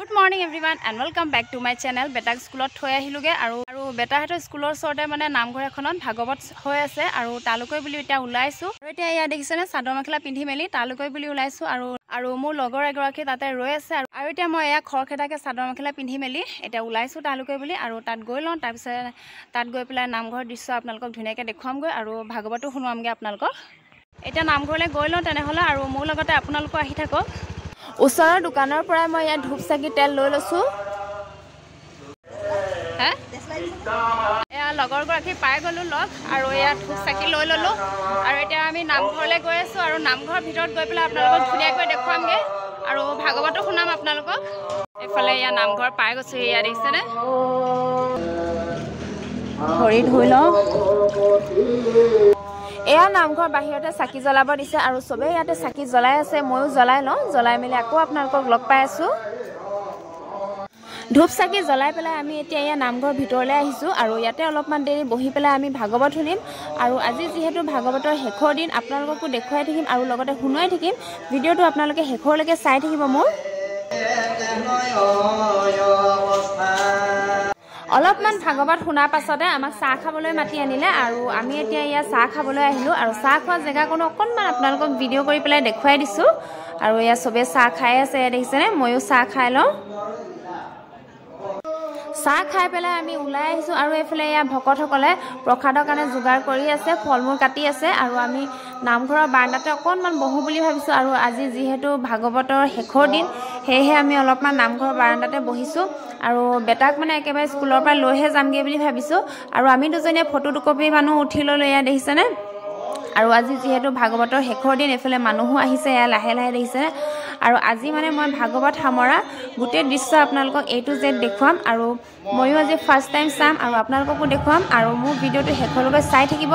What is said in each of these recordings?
Good morning everyone and welcome back to my channel. Betak schoolot thoi ahiluge aru beta heto schoolor sorte mane namghor ekhonot bhagawat hoi ase aru talukoi buli eta ulaisu aru eta ya dekhisene sador mekhela pindhi meli talukoi buli ulaisu aru mur logor egoraki tate roi ase aru eta moi ya khorkhedake sador mekhela pindhi meli eta ulaisu talukoi buli aru tat goi lon tar pise tat goi pela namghor drisya apnalok dhuneke dekham goi aru bhagawatu hunuamge apnalok eta namghorle goi lon tene hola aru mur logote apnaloko ahi thakok ওচৰৰ দোকানৰ পৰা মই ইয়া ধূপ চাকি তেল লৈ লৈছো হে এয়া লগৰ গৰাকী পাই গলো লগ আৰু ইয়া ধূপ চাকি লৈ ললো আৰু এতিয়া আমি নামঘৰলৈ গৈ আছো আৰু নামঘৰৰ ভিতৰত গৈ পেলাই আপোনালোকক ধুনীয়াকৈ দেখুৱামগে আৰু ভাগৱতো শুনাম আপোনালোকক এফালে ইয়া নামঘৰ পাই গৈছো ইয়া দেখিছেনে ভৰি ধুই লওঁ এয়া নামঘৰ বাহিৰতে চাকি জ্বলাব দিছে আৰু সবে ইয়াতে চাকি জ্বলাই আছে ময়ো জ্বলাই লওঁ জ্বলাই মেলি আকৌ আপোনালোকক লগ পাই আছো ধূপ চাকি জ্বলাই পেলাই আমি এতিয়া ইয়া নামঘৰ ভিতৰলৈ আহিছো আৰু ইয়াতে অলপমান দেৰি বহি পেলাই আমি ভাগৱত শুনিম আৰু আজি যেহেতু ভাগৱতৰ শেষৰ দিন আপোনালোককো দেখুৱাই থাকিম আৰু লগতে শুনাই থাকিম ভিডিঅ'টো আপোনালোকে শেষৰলৈকে চাই থাকিব মোৰ অলপমান ভাগৱত শুনাৰ পাছতে আমাক চাহ খাবলৈ মাতি আনিলে আৰু আমি এতিয়া ইয়া চাহ খাবলৈ আহিলো আৰু চাহ খোৱা জেগা কোনো অকনমান আপোনালোকক ভিডিঅ' কৰি পেলাই দেখুৱাই দিছো আৰু ইয়া সবে চাহ খাই আছে দেখিছেনে ময়ো চাহ খাই লওঁ চাহ খাই পেলাই আমি ওলাই আহিছো আৰু এফালে ইয়া ভকতসকলে প্ৰসাদৰ কাৰণে যোগাৰ কৰি আছে ফলমূল কাটি আছে আৰু আমি নামঘৰৰ বাৰাণ্ডাতে অকনমান বহো বুলি ভাবিছো আৰু আজি যেহেতু ভাগৱতৰ শেষৰ দিন হেহে আমি অলপমান নামঘৰৰ বাৰাণ্ডাতে বহিছো আৰু বেটাক মানে একেবাৰে স্কুলৰ পৰা লৈহে যামগে বুলি ভাবিছো আৰু আমি দুজনীয়ে ফটো দুকপি মানুহ উঠি লৈ ইয়া দেখিছেনে আৰু আজি যেহেতু ভাগৱতৰ শেষৰ দিন এফালে মানুহো আহিছে ইয়া লাহে লাহে দেখিছেনে আৰু আজি মানে মই ভাগৱত সামৰা গোটেই দৃশ্য আপোনালোকক A to Z দেখুৱাম আৰু ময়ো আজি ফাৰ্ষ্ট টাইম চাম আৰু আপোনালোককো দেখুৱাম আৰু মোৰ ভিডিঅ'টো শেষলৈকে চাই থাকিব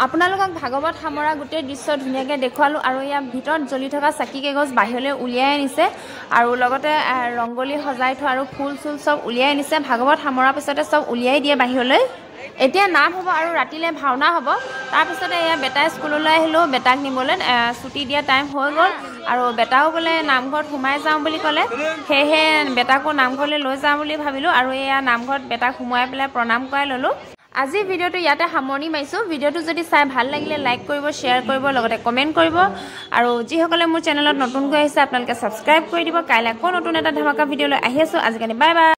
আপোনালোকক ভাগৱত সামৰা গোটেই দৃশ্য ধুনীয়াকৈ দেখুৱালোঁ আৰু ইয়াৰ ভিতৰত জ্বলি থকা চাকি কেগজ বাহিৰলৈ উলিয়াই আনিছে আৰু লগতে ৰংগলী সজাই থোৱা আৰু ফুল চুল চব উলিয়াই আনিছে। ভাগৱত সামৰাৰ পিছতে চব উলিয়াই দিয়ে বাহিৰলৈ। এতিয়া নাম হ'ব আৰু ৰাতিলৈ ভাওনা হ'ব। তাৰপিছতে এয়া বেটাই স্কুললৈ আহিলোঁ, বেটাক নিবলৈ ছুটি দিয়া টাইম হৈ গ'ল আৰু বেটাও বোলে নামঘৰত সোমাই যাওঁ বুলি ক'লে, সেয়েহে বেটাকো নামঘৰলৈ লৈ যাওঁ বুলি ভাবিলোঁ আৰু এয়া নামঘৰত বেটাক সোমোৱাই পেলাই প্ৰণাম কৰাই ল'লোঁ। আজি ভিডিঅ'টো ইয়াতে সামৰণি মাৰিছোঁ। ভিডিঅ'টো যদি চাই ভাল লাগিলে লাইক কৰিব, শ্বেয়াৰ কৰিব, লগতে কমেণ্ট কৰিব আৰু যিসকলে মোৰ চেনেলত নতুনকৈ আহিছে আপোনালোকে ছাবস্ক্ৰাইব কৰি দিব। কাইলৈ আকৌ নতুন এটা ধামাকা ভিডিঅ'লৈ আহি আছোঁ। আজিকালি বাই বাই।